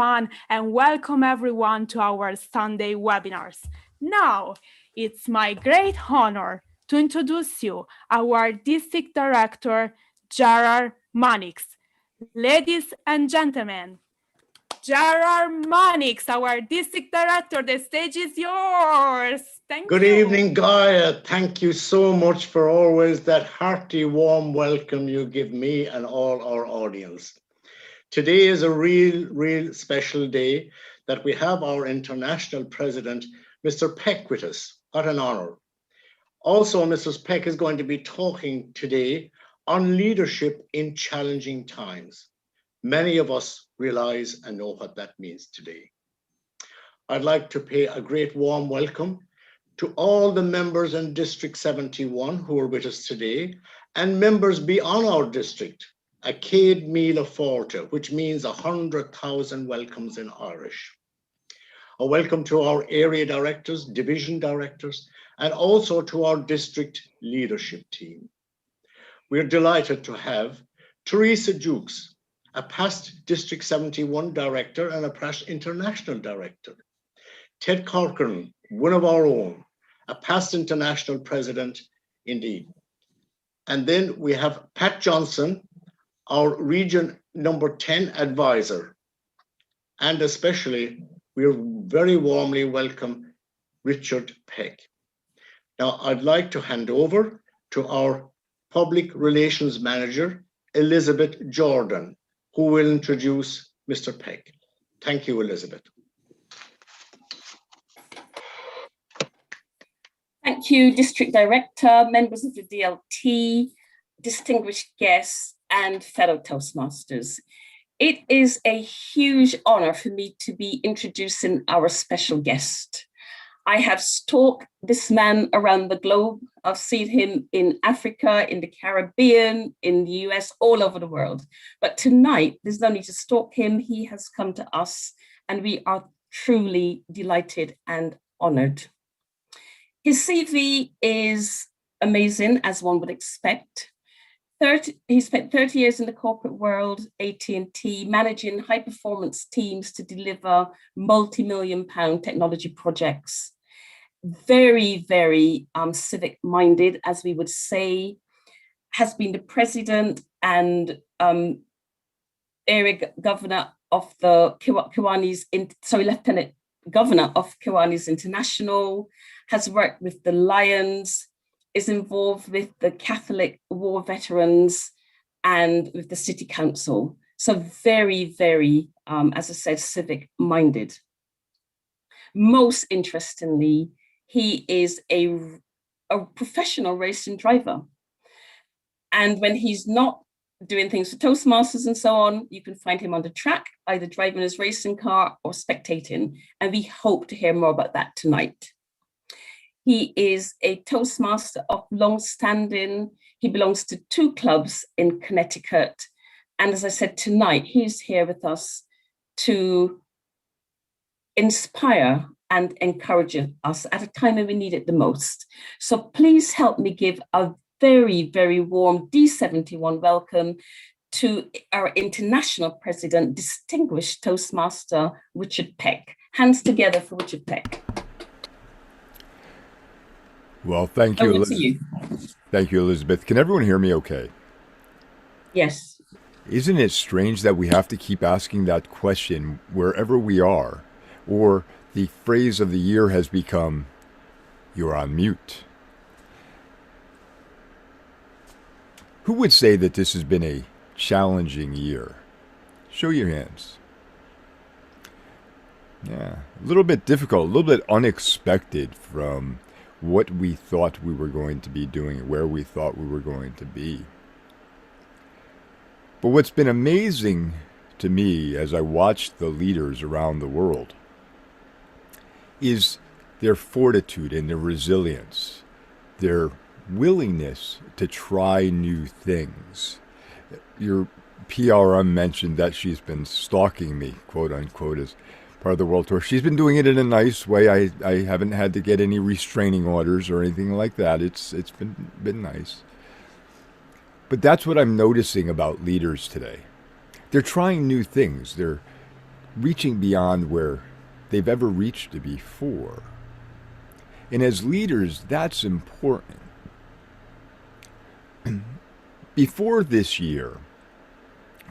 fun and welcome everyone to our Sunday webinars. Now, it's my great honor to introduce you our District Director, Gerard Mannix. Ladies and gentlemen, Gerard Mannix, our District Director, the stage is yours. Thank you. Good evening, Gaia. Thank you so much for always that hearty, warm welcome you give me and all our audience. Today is a real special day that we have our international president, Mr. Peck, with us. What an honor. Also, Mrs. Peck is going to be talking today on leadership in challenging times. Many of us realize and know what that means today. I'd like to pay a great warm welcome to all the members in District 71 who are with us today and members beyond our district, a Céad Míle Fáilte, which means 100,000 welcomes in Irish. A welcome to our area directors, division directors, and also to our district leadership team. We're delighted to have Teresa Jukes, a past District 71 director and a past international director. Ted Corcoran, one of our own, a past international president indeed. And then we have Pat Johnson, our region number 10 advisor. And especially, we're very warmly welcome Richard Peck. Now, I'd like to hand over to our public relations manager, Elizabeth Jordan, who will introduce Mr. Peck. Thank you, Elizabeth. Thank you, District Director, members of the DLT, distinguished guests, and fellow Toastmasters. It is a huge honor for me to be introducing our special guest. I have stalked this man around the globe. I've seen him in Africa, in the Caribbean, in the US, all over the world. But tonight, there's no need to stalk him. He has come to us, and we are truly delighted and honored. His CV is amazing, as one would expect. He spent 30 years in the corporate world, AT&T, managing high-performance teams to deliver multi-million-pound technology projects. Very civic-minded, as we would say, has been the president and area governor of the Lieutenant Governor of Kiwanis International, has worked with the Lions, is involved with the Catholic War Veterans and with the City Council. So very, as I said, civic-minded. Most interestingly, he is a professional racing driver. And when he's not doing things for Toastmasters and so on, you can find him on the track, either driving his racing car or spectating. And we hope to hear more about that tonight. He is a Toastmaster of long-standing. He belongs to 2 clubs in Connecticut. And as I said, tonight, he's here with us to inspire and encourage us at a time when we need it the most. So please help me give a very warm D71 welcome to our international president, distinguished Toastmaster, Richard Peck. Hands together for Richard Peck. Well, thank you, Elizabeth. Thank you, Elizabeth. Can everyone hear me okay? Yes. Isn't it strange that we have to keep asking that question wherever we are? Or the phrase of the year has become, "You're on mute." Who would say that this has been a challenging year? Show your hands. Yeah, a little bit difficult, a little bit unexpected from what we thought we were going to be doing, where we thought we were going to be. But what's been amazing to me as I watched the leaders around the world is their fortitude and their resilience, their willingness to try new things. Your PRM mentioned that she's been stalking me, quote unquote, as part of the world tour. She's been doing it in a nice way. I haven't had to get any restraining orders or anything like that. It's been nice. But that's what I'm noticing about leaders today. They're trying new things. They're reaching beyond where they've ever reached before. And as leaders, that's important. Before this year,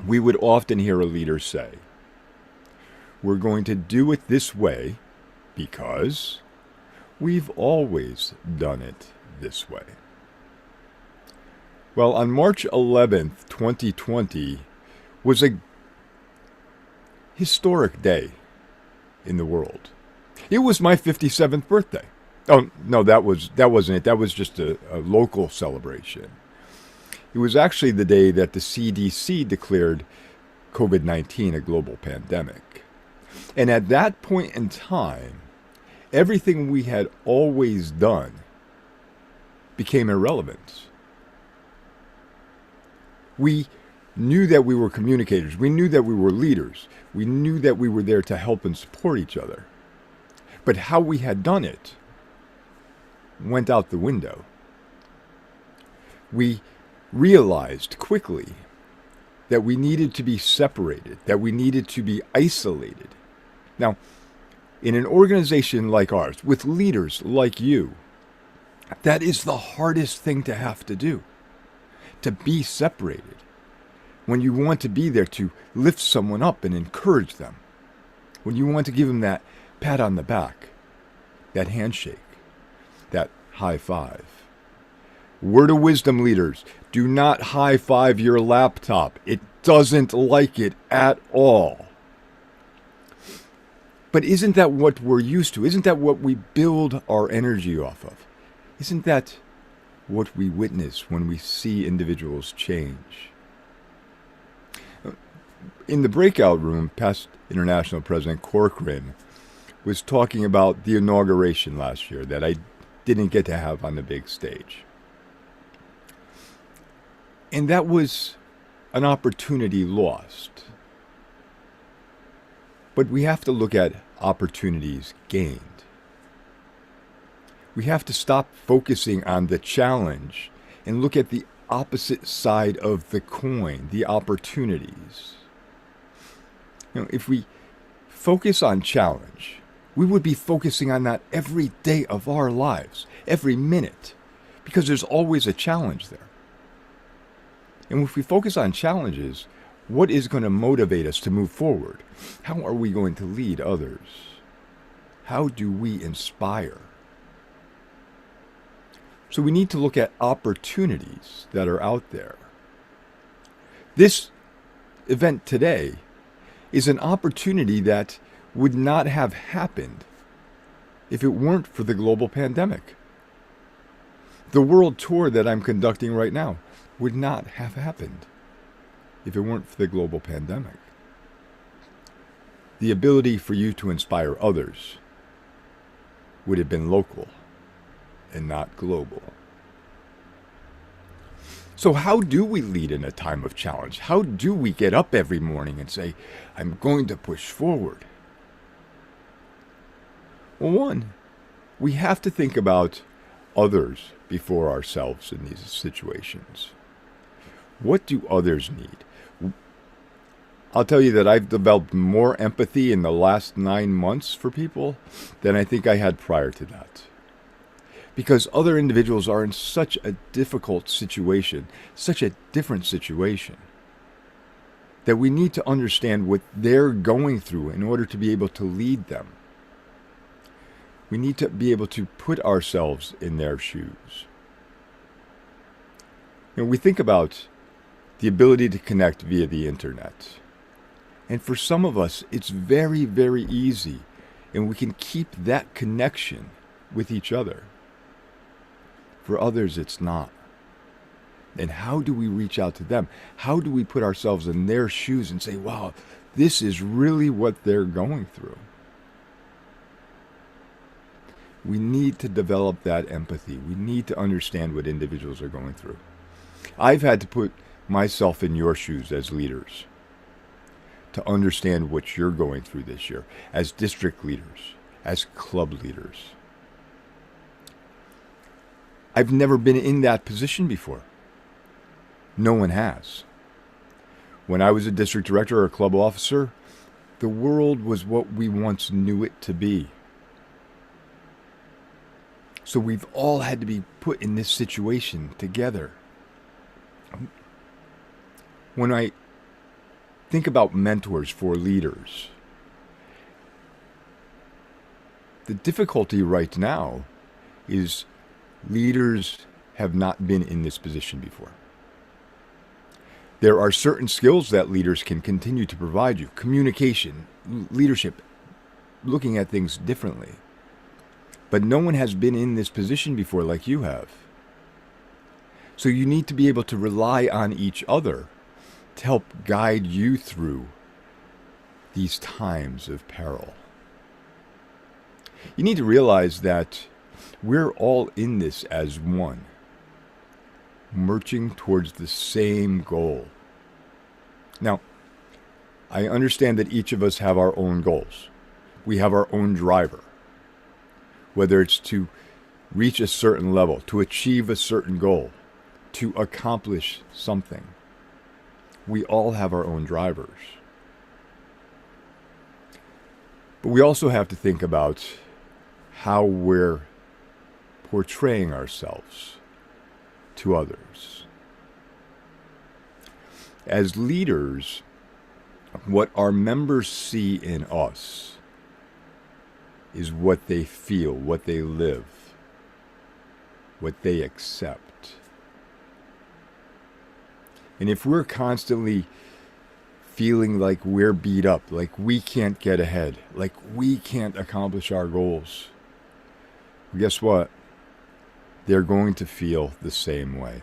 we would often hear a leader say, we're going to do it this way because we've always done it this way. Well, on March 11th, 2020 was a historic day in the world. It was my 57th birthday. Oh, no, that wasn't it. That was just a local celebration. It was actually the day that the CDC declared COVID-19 a global pandemic. And at that point in time, everything we had always done became irrelevant. We knew that we were communicators. We knew that we were leaders. We knew that we were there to help and support each other. But how we had done it went out the window. We realized quickly that we needed to be separated, that we needed to be isolated. Now, in an organization like ours, with leaders like you, that is the hardest thing to have to do, to be separated. When you want to be there to lift someone up and encourage them, when you want to give them that pat on the back, that handshake, that high five. Word of wisdom, leaders, do not high five your laptop. It doesn't like it at all. But isn't that what we're used to? Isn't that what we build our energy off of? Isn't that what we witness when we see individuals change? In the breakout room, past International President Corcoran was talking about the inauguration last year that I didn't get to have on the big stage. And that was an opportunity lost. But we have to look at opportunities gained. We have to stop focusing on the challenge and look at the opposite side of the coin, the opportunities. If we focus on challenge, we would be focusing on that every day of our lives, every minute, because there's always a challenge there. And if we focus on challenges, what is going to motivate us to move forward? How are we going to lead others? How do we inspire? So we need to look at opportunities that are out there. This event today is an opportunity that would not have happened if it weren't for the global pandemic. The world tour that I'm conducting right now would not have happened if it weren't for the global pandemic. The ability for you to inspire others would have been local and not global. So how do we lead in a time of challenge? How do we get up every morning and say, I'm going to push forward? Well, one, we have to think about others before ourselves in these situations. What do others need? I'll tell you that I've developed more empathy in the last 9 months for people than I think I had prior to that. Because other individuals are in such a difficult situation, such a different situation, that we need to understand what they're going through in order to be able to lead them. We need to be able to put ourselves in their shoes. We think about the ability to connect via the internet. And for some of us, it's very, very easy, and we can keep that connection with each other. For others, it's not. And how do we reach out to them? How do we put ourselves in their shoes and say, wow, this is really what they're going through? We need to develop that empathy. We need to understand what individuals are going through. I've had to put myself in your shoes as leaders to understand what you're going through this year, as district leaders, as club leaders. I've never been in that position before. No one has. When I was a district director or a club officer, the world was what we once knew it to be. So we've all had to be put in this situation together. When I think about mentors for leaders, the difficulty right now is leaders have not been in this position before. There are certain skills that leaders can continue to provide you. Communication, leadership, looking at things differently. But no one has been in this position before like you have. So you need to be able to rely on each other to help guide you through these times of peril. You need to realize that we're all in this as one, marching towards the same goal. Now, I understand that each of us have our own goals. We have our own driver, whether it's to reach a certain level, to achieve a certain goal, to accomplish something. We all have our own drivers. But we also have to think about how we're portraying ourselves to others. As leaders, what our members see in us is what they feel, what they live, what they accept. And if we're constantly feeling like we're beat up, like we can't get ahead, like we can't accomplish our goals, guess what? They're going to feel the same way.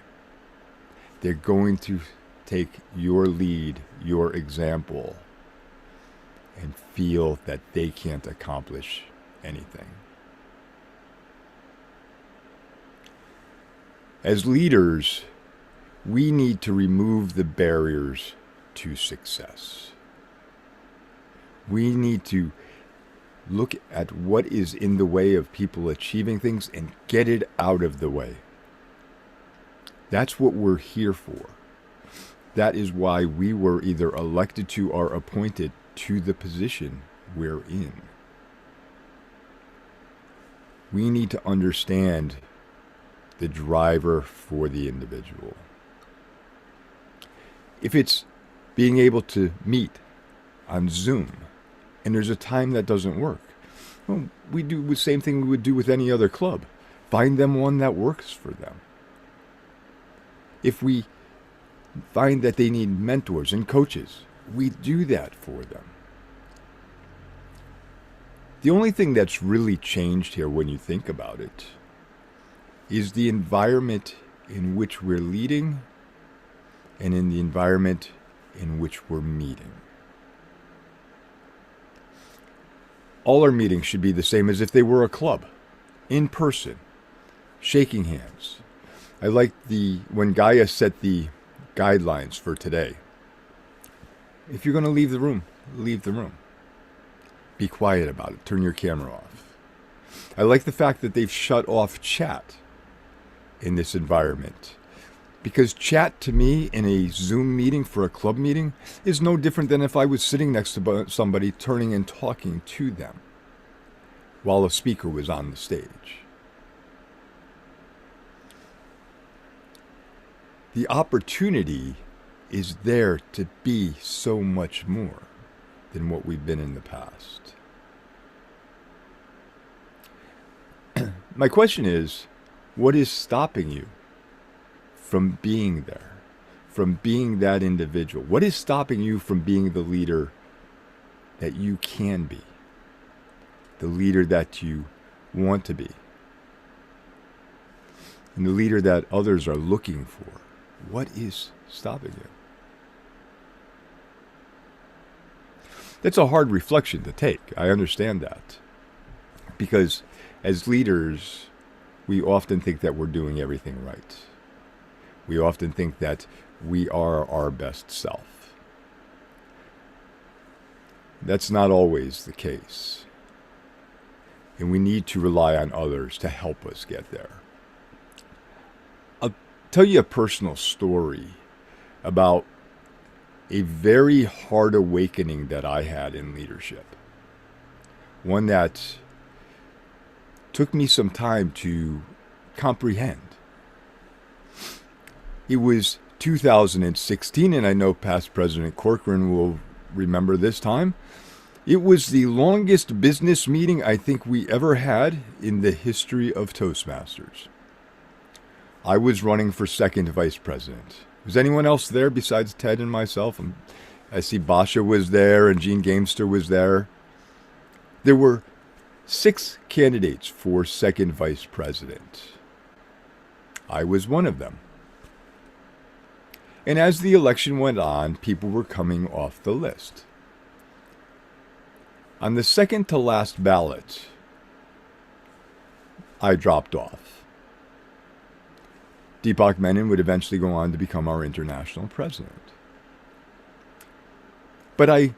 They're going to take your lead, your example, and feel that they can't accomplish anything. As leaders, we need to remove the barriers to success. We need to look at what is in the way of people achieving things and get it out of the way. That's what we're here for. That is why we were either elected to or appointed to the position we're in. We need to understand the driver for the individual. If it's being able to meet on Zoom and there's a time that doesn't work, well, we do the same thing we would do with any other club. Find them one that works for them. If we find that they need mentors and coaches, we do that for them. The only thing that's really changed here when you think about it is the environment in which we're leading and in the environment in which we're meeting. All our meetings should be the same as if they were a club, in person, shaking hands. I like when Gaia set the guidelines for today. If you're going to leave the room, leave the room. Be quiet about it. Turn your camera off. I like the fact that they've shut off chat in this environment. Because chat to me in a Zoom meeting for a club meeting is no different than if I was sitting next to somebody turning and talking to them while a speaker was on the stage. The opportunity is there to be so much more than what we've been in the past. My question is, what is stopping you from being there, from being that individual? What is stopping you from being the leader that you can be, the leader that you want to be, and the leader that others are looking for? What is stopping you? That's a hard reflection to take. I understand that. Because as leaders, we often think that we're doing everything right. We often think that we are our best self. That's not always the case. And we need to rely on others to help us get there. I'll tell you a personal story about a very hard awakening that I had in leadership. One that took me some time to comprehend. It was 2016, and I know past President Corcoran will remember this time. It was the longest business meeting I think we ever had in the history of Toastmasters. I was running for second vice president. Was anyone else there besides Ted and myself? I see Basha was there and Gene Gamester was there. There were 6 candidates for second vice president. I was one of them. And as the election went on, people were coming off the list. On the second to last ballot, I dropped off. Deepak Menon would eventually go on to become our international president. But I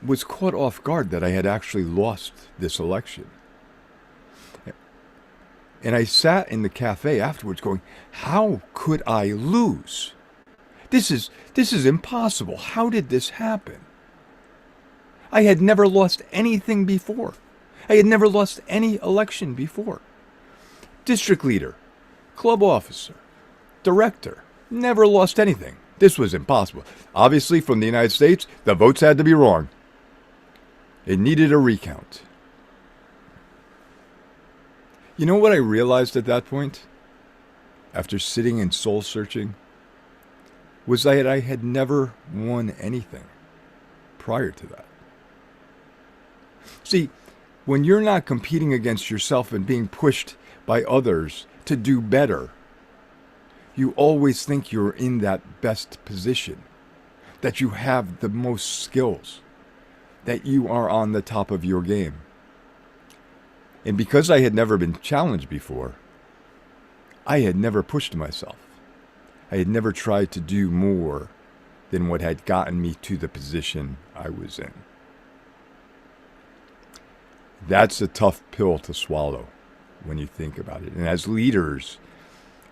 was caught off guard that I had actually lost this election. And I sat in the cafe afterwards going, how could I lose? This is impossible. How did this happen? I had never lost anything before. I had never lost any election before. District leader, club officer, director, never lost anything. This was impossible. Obviously, from the United States, the votes had to be wrong. It needed a recount. You know what I realized at that point, after sitting and soul searching, was that I had never won anything prior to that. See, when you're not competing against yourself and being pushed by others to do better, you always think you're in that best position, that you have the most skills, that you are on the top of your game. And because I had never been challenged before, I had never pushed myself. I had never tried to do more than what had gotten me to the position I was in. That's a tough pill to swallow when you think about it. And as leaders,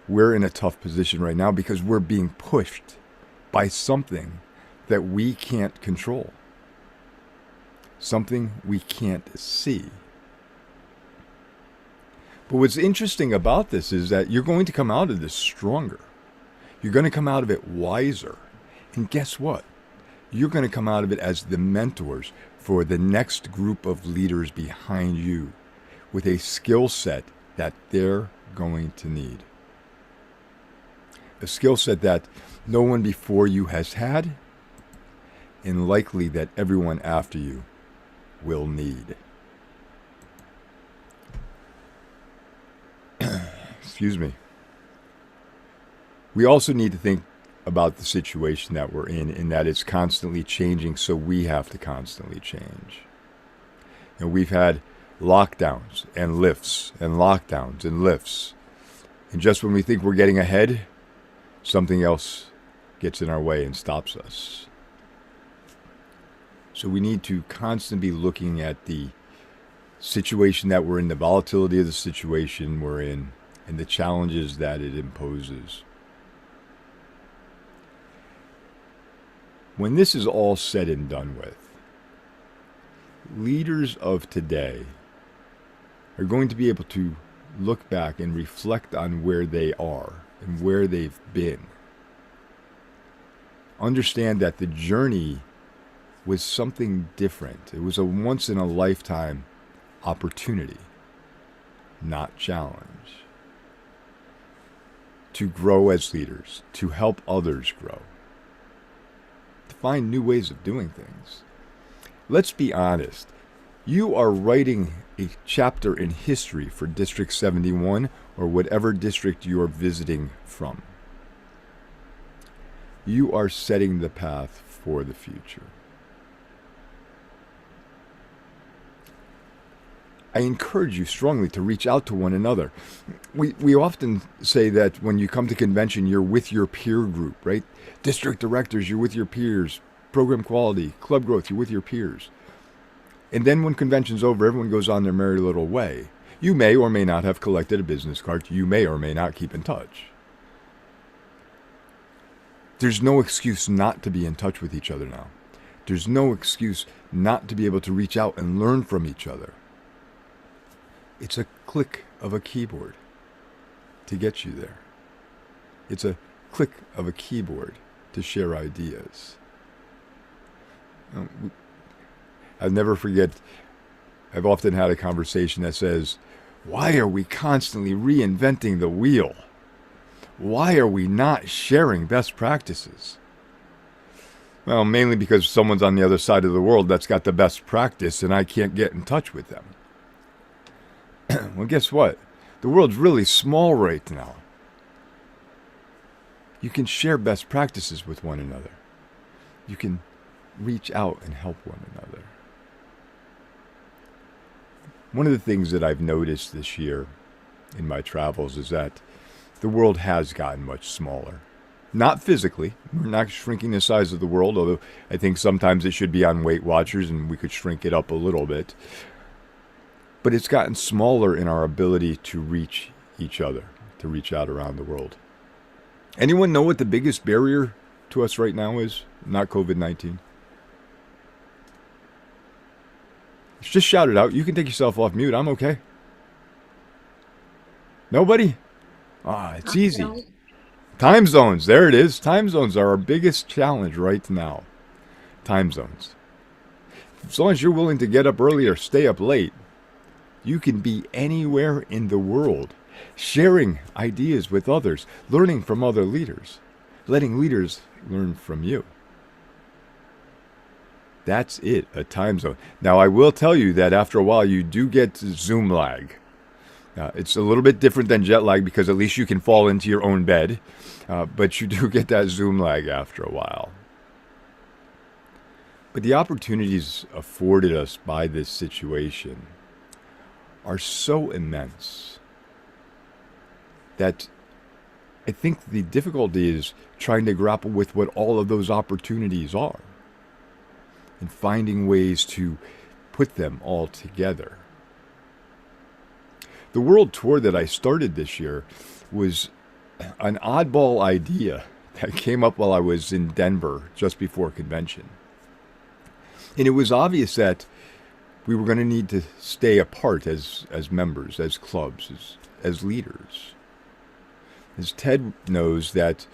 we're in a tough position right now because we're being pushed by something that we can't control, something we can't see. But what's interesting about this is that you're going to come out of this stronger. You're going to come out of it wiser. And guess what? You're going to come out of it as the mentors for the next group of leaders behind you with a skill set that they're going to need. A skill set that no one before you has had, and likely that everyone after you will need. Excuse me. We also need to think about the situation that we're in that it's constantly changing, so we have to constantly change. And we've had lockdowns and lifts and lockdowns and lifts. And just when we think we're getting ahead, something else gets in our way and stops us. So we need to constantly be looking at the situation that we're in, the volatility of the situation we're in, and the challenges that it imposes. When this is all said and done with, leaders of today are going to be able to look back and reflect on where they are and where they've been. Understand that the journey was something different. It was a once-in-a-lifetime opportunity, not challenge. To grow as leaders, to help others grow, to find new ways of doing things. Let's be honest. You are writing a chapter in history for District 71 or whatever district you are visiting from. You are setting the path for the future. I encourage you strongly to reach out to one another. We often say that when you come to convention, you're with your peer group, right? District directors, you're with your peers. Program quality, club growth, you're with your peers. And then when convention's over, everyone goes on their merry little way. You may or may not have collected a business card. You may or may not keep in touch. There's no excuse not to be in touch with each other now. There's no excuse not to be able to reach out and learn from each other. It's a click of a keyboard to get you there. It's a click of a keyboard to share ideas. I'll never forget, I've often had a conversation that says, why are we constantly reinventing the wheel? Why are we not sharing best practices? Well, mainly because someone's on the other side of the world that's got the best practice and I can't get in touch with them. Well, guess what? The world's really small right now. You can share best practices with one another. You can reach out and help one another. One of the things that I've noticed this year in my travels is that the world has gotten much smaller. Not physically. We're not shrinking the size of the world, although I think sometimes it should be on Weight Watchers and we could shrink it up a little bit. But it's gotten smaller in our ability to reach each other, to reach out around the world. Anyone know what the biggest barrier to us right now is? Not COVID-19. Just shout it out. You can take yourself off mute. I'm okay. Nobody? It's easy. Time zones. There it is. Time zones are our biggest challenge right now. Time zones. As long as you're willing to get up early or stay up late, you can be anywhere in the world, sharing ideas with others, learning from other leaders, letting leaders learn from you. That's it, a time zone. Now, I will tell you that after a while, you do get Zoom lag. It's a little bit different than jet lag because at least you can fall into your own bed, but you do get that Zoom lag after a while. But the opportunities afforded us by this situation are so immense that I think the difficulty is trying to grapple with what all of those opportunities are and finding ways to put them all together. The world tour that I started this year was an oddball idea that came up while I was in Denver just before convention. And it was obvious that we were going to need to stay apart as members, as clubs, as leaders. As Ted knows that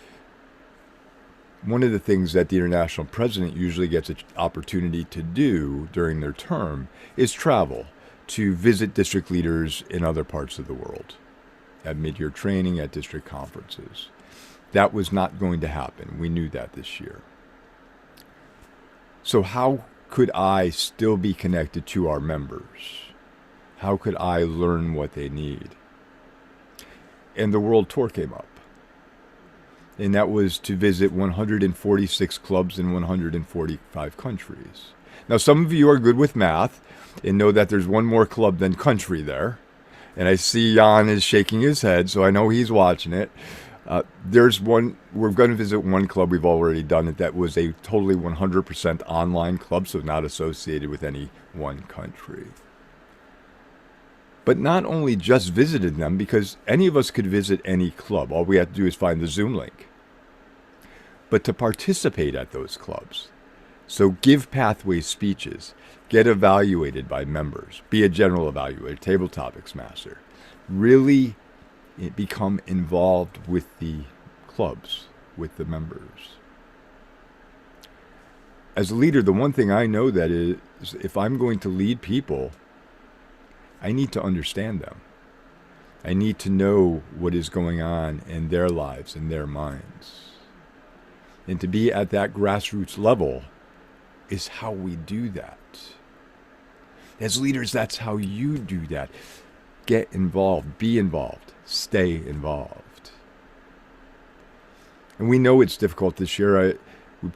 one of the things that the international president usually gets an opportunity to do during their term is travel to visit district leaders in other parts of the world, at mid-year training, at district conferences. That was not going to happen. We knew that this year. So how could I still be connected to our members? How could I learn what they need? And the world tour came up. And that was to visit 146 clubs in 145 countries. Now, some of you are good with math and know that there's one more club than country there. And I see Jan is shaking his head, so I know he's watching it. There's one, we're going to visit one club, we've already done it, that was a totally 100% online club, so not associated with any one country. But not only just visited them, because any of us could visit any club. All we have to do is find the Zoom link. But to participate at those clubs. So give pathway speeches, get evaluated by members, be a general evaluator, table topics master. Really become involved with the clubs, with the members. As a leader, the one thing I know that is, if I'm going to lead people, I need to understand them. I need to know what is going on in their lives, in their minds. And to be at that grassroots level is how we do that. As leaders, that's how you do that. Get involved, be involved, stay involved. And we know it's difficult this year.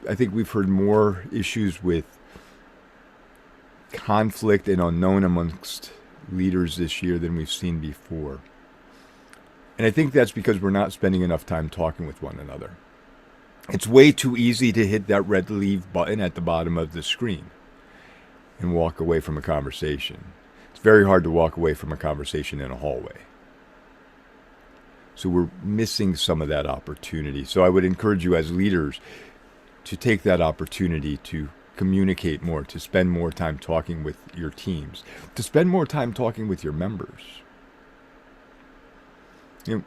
I think we've heard more issues with conflict and unknown amongst leaders this year than we've seen before. And I think that's because we're not spending enough time talking with one another. It's way too easy to hit that red leave button at the bottom of the screen and walk away from a conversation. It's very hard to walk away from a conversation in a hallway. So we're missing some of that opportunity. So I would encourage you as leaders to take that opportunity to communicate more, to spend more time talking with your teams, to spend more time talking with your members. You know,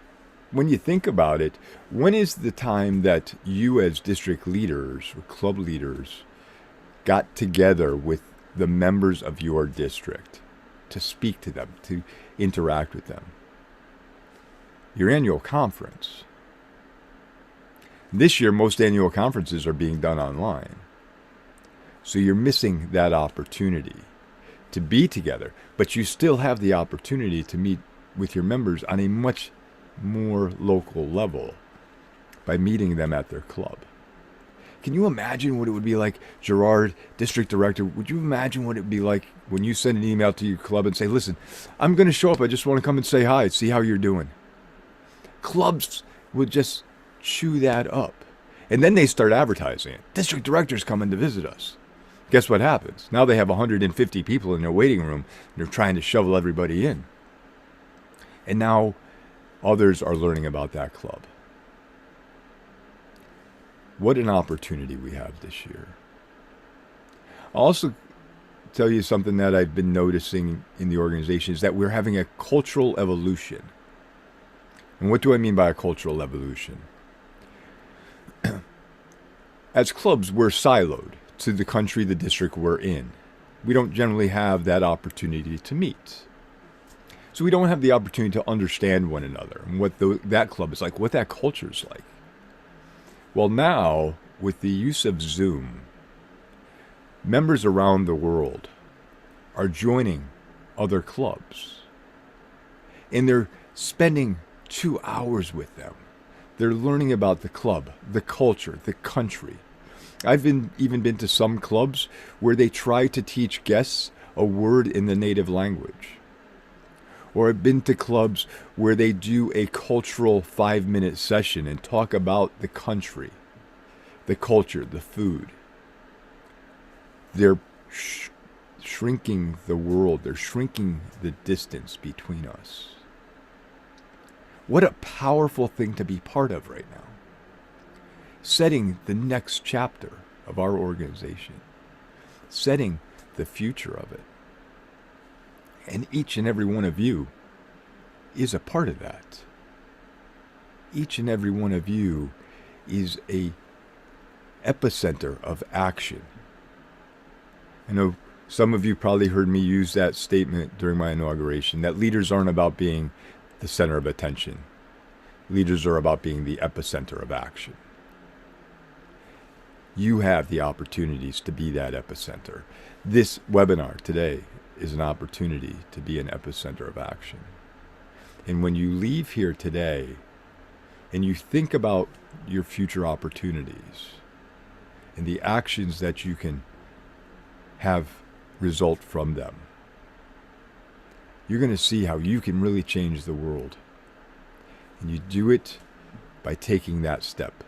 when you think about it, when is the time that you as district leaders or club leaders got together with the members of your district to speak to them, to interact with them? Your annual conference. This year, most annual conferences are being done online. So you're missing that opportunity to be together, but you still have the opportunity to meet with your members on a much more local level by meeting them at their club. Can you imagine what it would be like, Gerard, district director, would you imagine what it would be like when you send an email to your club and say, listen, I'm going to show up, I just want to come and say hi, see how you're doing. Clubs would just chew that up. And then they start advertising it. District director's coming to visit us. Guess what happens? Now they have 150 people in their waiting room, and they're trying to shovel everybody in. And now others are learning about that club. What an opportunity we have this year. I'll also tell you something that I've been noticing in the organization is that we're having a cultural evolution. And what do I mean by a cultural evolution? As clubs, we're siloed to the country, the district we're in. We don't generally have that opportunity to meet. So we don't have the opportunity to understand one another and what that club is like, what that culture is like. Well, now, with the use of Zoom, members around the world are joining other clubs. And they're spending 2 hours with them. They're learning about the club, the culture, the country. I've even been to some clubs where they try to teach guests a word in the native language. Or I've been to clubs where they do a cultural 5-minute session and talk about the country, the culture, the food. They're shrinking the world. They're shrinking the distance between us. What a powerful thing to be part of right now. Setting the next chapter of our organization. Setting the future of it. And each and every one of you is a part of that. Each and every one of you is a epicenter of action. I know some of you probably heard me use that statement during my inauguration, that leaders aren't about being the center of attention. Leaders are about being the epicenter of action. You have the opportunities to be that epicenter. This webinar today is an opportunity to be an epicenter of action. And when you leave here today and you think about your future opportunities and the actions that you can have result from them, you're going to see how you can really change the world. And you do it by taking that step.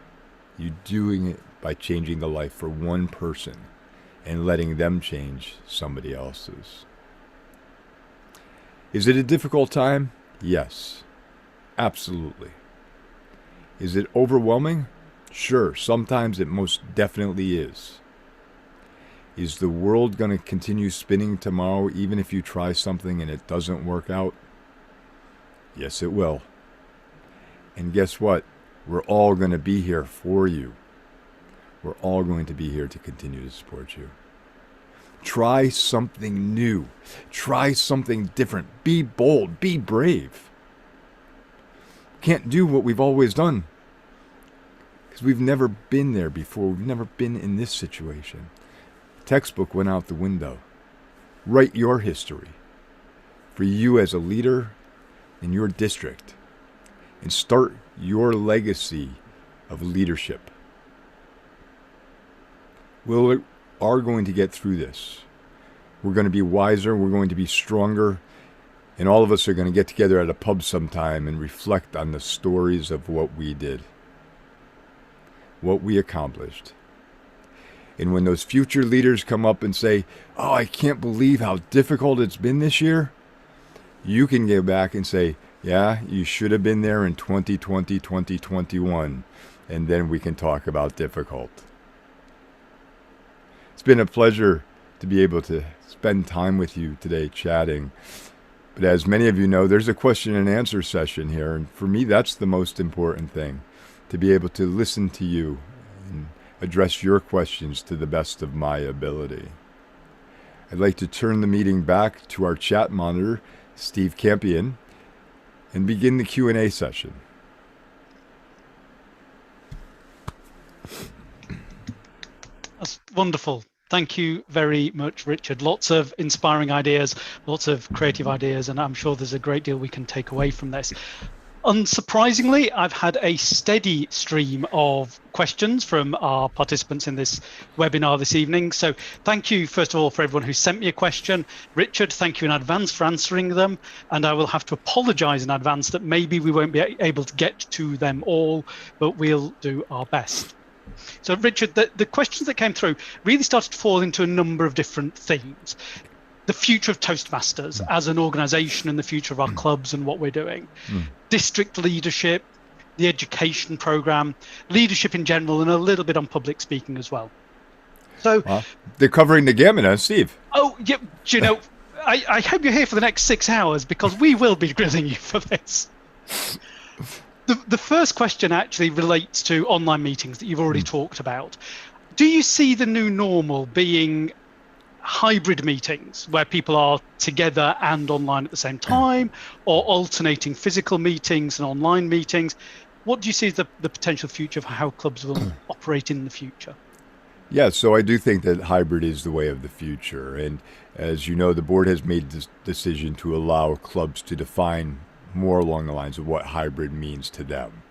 You're doing it by changing the life for one person and letting them change somebody else's. Is it a difficult time? Yes, absolutely. Is it overwhelming? Sure, sometimes it most definitely is. Is the world going to continue spinning tomorrow even if you try something and it doesn't work out? Yes, it will. And guess what? We're all going to be here for you. We're all going to be here to continue to support you. Try something new. Try something different. Be bold. Be brave. Can't do what we've always done because we've never been there before. We've never been in this situation. Textbook went out the window. Write your history for you as a leader in your district and start your legacy of leadership. We are going to get through this. We're going to be wiser. We're going to be stronger. And all of us are going to get together at a pub sometime and reflect on the stories of what we did, what we accomplished. And when those future leaders come up and say, oh, I can't believe how difficult it's been this year, you can go back and say, Yeah, you should have been there in 2020, 2021, and then we can talk about difficult. It's been a pleasure to be able to spend time with you today chatting. But as many of you know, there's a question and answer session here, and for me, that's the most important thing, to be able to listen to you and address your questions to the best of my ability. I'd like to turn the meeting back to our chat monitor, Steve Campion, and begin the Q&A session. That's wonderful. Thank you very much, Richard. Lots of inspiring ideas, lots of creative ideas, and I'm sure there's a great deal we can take away from this. Unsurprisingly, I've had a steady stream of questions from our participants in this webinar this evening. So thank you, first of all, for everyone who sent me a question. Richard, thank you in advance for answering them. And I will have to apologize in advance that maybe we won't be able to get to them all, but we'll do our best. So Richard, the questions that came through really started to fall into a number of different themes. The future of Toastmasters as an organization and the future of our clubs and what we're doing. District leadership, the education program, leadership in general, and a little bit on public speaking as well. So they're covering the gamut, huh, Steve? Oh, yeah, you know, I hope you're here for the next 6 hours because we will be grilling you for this. The first question actually relates to online meetings that you've already talked about. Do you see the new normal being hybrid meetings where people are together and online at the same time, or alternating physical meetings and online meetings? What do you see as the potential future of how clubs will operate in the future? Yeah, so I do think that hybrid is the way of the future. And as you know, the board has made this decision to allow clubs to define more along the lines of what hybrid means to them.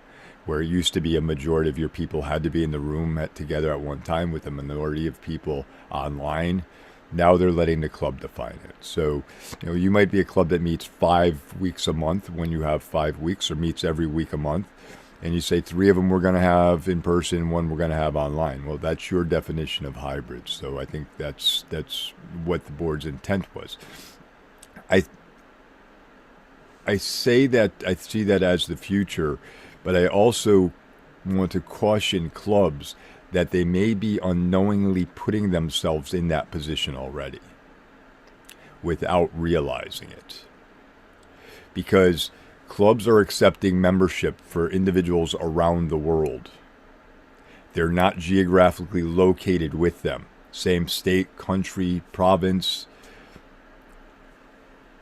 Where it used to be a majority of your people had to be in the room together at one time with a minority of people online. Now they're letting the club define it. So, you know, you might be a club that meets 5 weeks a month when you have 5 weeks, or meets every week a month. And you say 3 of them we're going to have in person, 1 we're going to have online. Well, that's your definition of hybrid. So I think that's what the board's intent was. I say that I see that as the future, but I also want to caution clubs that they may be unknowingly putting themselves in that position already without realizing it. Because clubs are accepting membership for individuals around the world. They're not geographically located with them. Same state, country, province.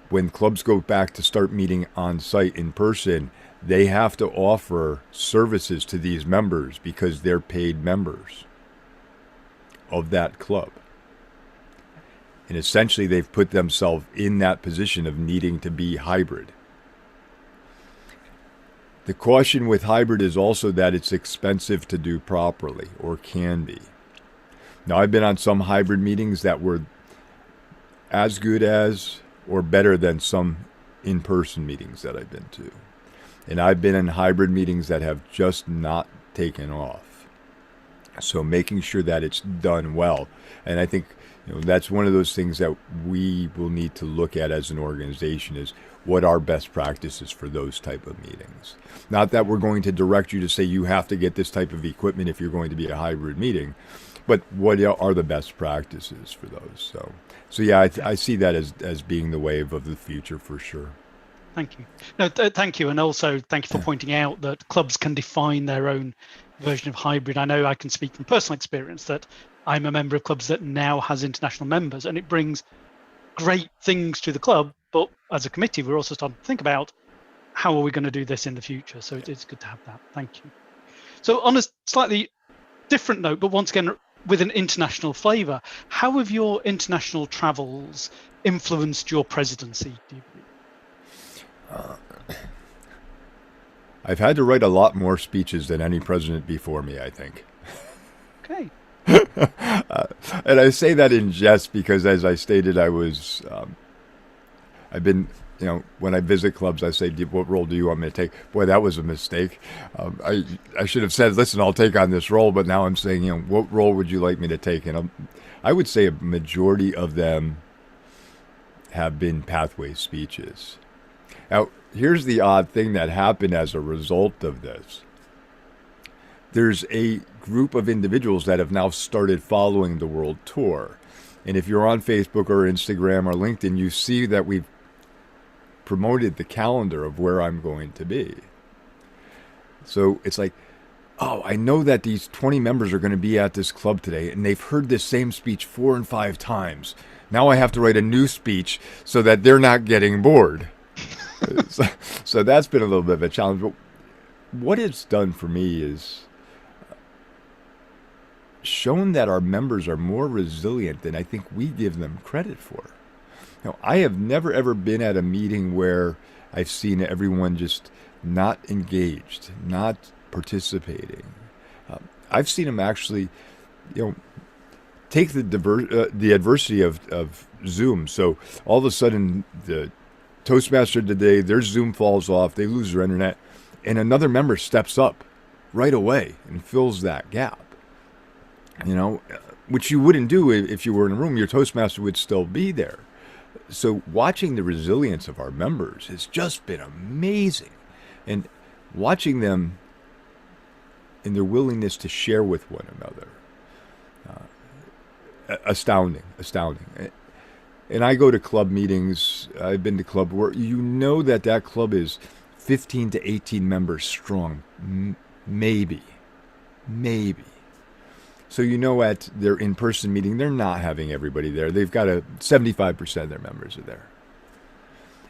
When clubs go back to start meeting on site in person, they have to offer services to these members because they're paid members of that club. And essentially they've put themselves in that position of needing to be hybrid. The caution with hybrid is also that it's expensive to do properly, or can be. Now, I've been on some hybrid meetings that were as good as or better than some in-person meetings that I've been to. And I've been in hybrid meetings that have just not taken off. So making sure that it's done well. And I think, you know, that's one of those things that we will need to look at as an organization, is what are best practices for those type of meetings. Not that we're going to direct you to say you have to get this type of equipment if you're going to be a hybrid meeting, but what are the best practices for those? So yeah, I see that as being the wave of the future for sure. Thank you. No, thank you. And also thank you for pointing out that clubs can define their own version of hybrid. I know I can speak from personal experience that I'm a member of clubs that now has international members, and it brings great things to the club. But as a committee, we're also starting to think about how are we going to do this in the future. So it's good to have that. Thank you. So on a slightly different note, but once again, with an international flavor, how have your international travels influenced your presidency, do you believe? I've had to write a lot more speeches than any president before me, I think. Okay. And I say that in jest because, as I stated, I've been, you know, when I visit clubs, I say, what role do you want me to take? Boy, that was a mistake. I should have said, listen, I'll take on this role, but now I'm saying, you know, what role would you like me to take? And I would say a majority of them have been pathway speeches. Now, here's the odd thing that happened as a result of this. There's a group of individuals that have now started following the world tour. And if you're on Facebook or Instagram or LinkedIn, you see that we've promoted the calendar of where I'm going to be. So it's like, oh, I know that these 20 members are going to be at this club today, and they've heard this same speech 4 and 5 times. Now I have to write a new speech so that they're not getting bored. So that's been a little bit of a challenge. But what it's done for me is shown that our members are more resilient than I think we give them credit for. Now, I have never ever been at a meeting where I've seen everyone just not engaged, not participating. I've seen them actually, take the adversity of Zoom. So all of a sudden, the Toastmaster today, their Zoom falls off, they lose their internet, and another member steps up right away and fills that gap. Which you wouldn't do if you were in a room. Your Toastmaster would still be there. So watching the resilience of our members has just been amazing. And watching them in their willingness to share with one another, astounding. And I go to club meetings. I've been to club where you know that club is 15 to 18 members strong, maybe. So at their in-person meeting, they're not having everybody there. They've got 75% of their members are there.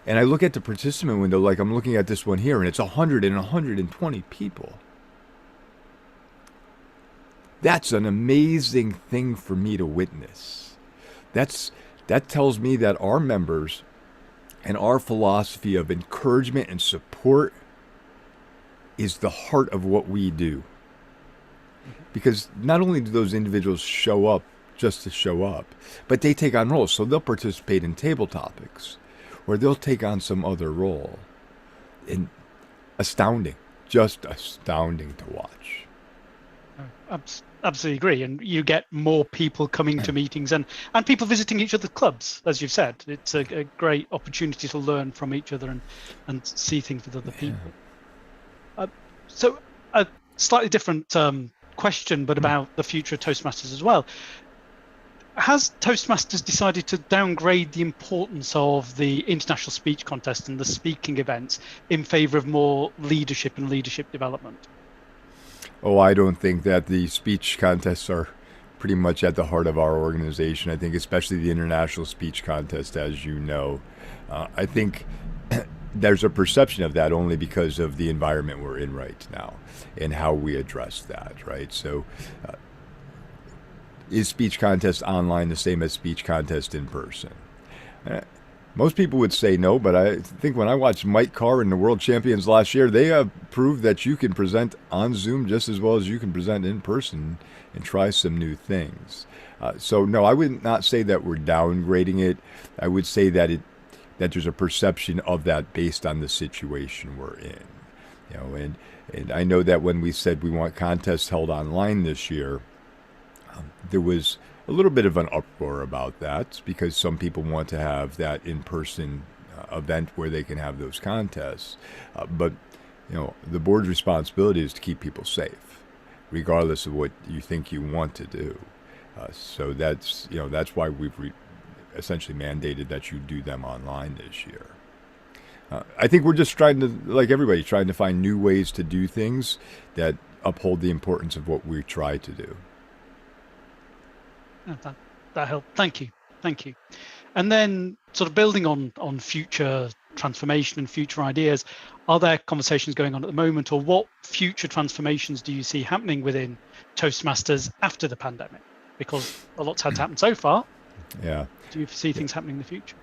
And I look at the participant window like I'm looking at this one here, and it's 100 and 120 people. That's an amazing thing for me to witness. That tells me that our members and our philosophy of encouragement and support is the heart of what we do. Because not only do those individuals show up just to show up, but they take on roles. So they'll participate in table topics, or they'll take on some other role. And just astounding to watch. Absolutely agree. And you get more people coming to meetings and people visiting each other's clubs, as you've said. It's a great opportunity to learn from each other and see things with other people. So a slightly different question, but about the future of Toastmasters as well. Has Toastmasters decided to downgrade the importance of the international speech contest and the speaking events in favor of more leadership and leadership development? Oh, I don't think that the speech contests are pretty much at the heart of our organization. I think especially the international speech contest, as you know. I think there's a perception of that only because of the environment we're in right now and how we address that, right? So is speech contest online the same as speech contest in person? Most people would say no, but I think when I watched Mike Carr and the World Champions last year, they have proved that you can present on Zoom just as well as you can present in person and try some new things. So no, I would not say that we're downgrading it. I would say that there's a perception of that based on the situation we're in. And I know that when we said we want contests held online this year, there was a little bit of an uproar about that because some people want to have that in-person event where they can have those contests. But the board's responsibility is to keep people safe, regardless of what you think you want to do. So that's why we've essentially mandated that you do them online this year. I think we're just trying to, like everybody, trying to find new ways to do things that uphold the importance of what we try to do. That helped. Thank you. And then sort of building on future transformation and future ideas, are there conversations going on at the moment, or what future transformations do you see happening within Toastmasters after the pandemic? Because a lot's had to happen so far. Yeah. Do you see things happening in the future?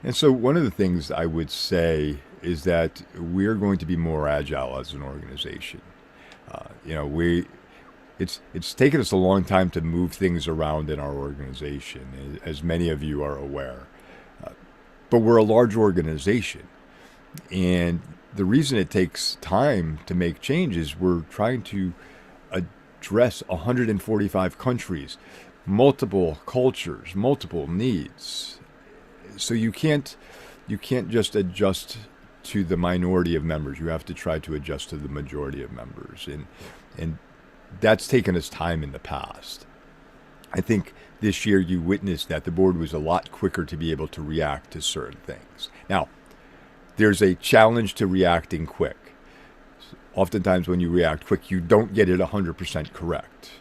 And so one of the things I would say is that we're going to be more agile as an organization. It's taken us a long time to move things around in our organization, as many of you are aware. But we're a large organization, and the reason it takes time to make changes, we're trying to address 145 countries, multiple cultures, multiple needs. So you can't just adjust to the minority of members. You have to try to adjust to the majority of members. And that's taken us time in the past. I think this year you witnessed that the board was a lot quicker to be able to react to certain things. Now, there's a challenge to reacting quick. Oftentimes when you react quick, you don't get it 100% correct.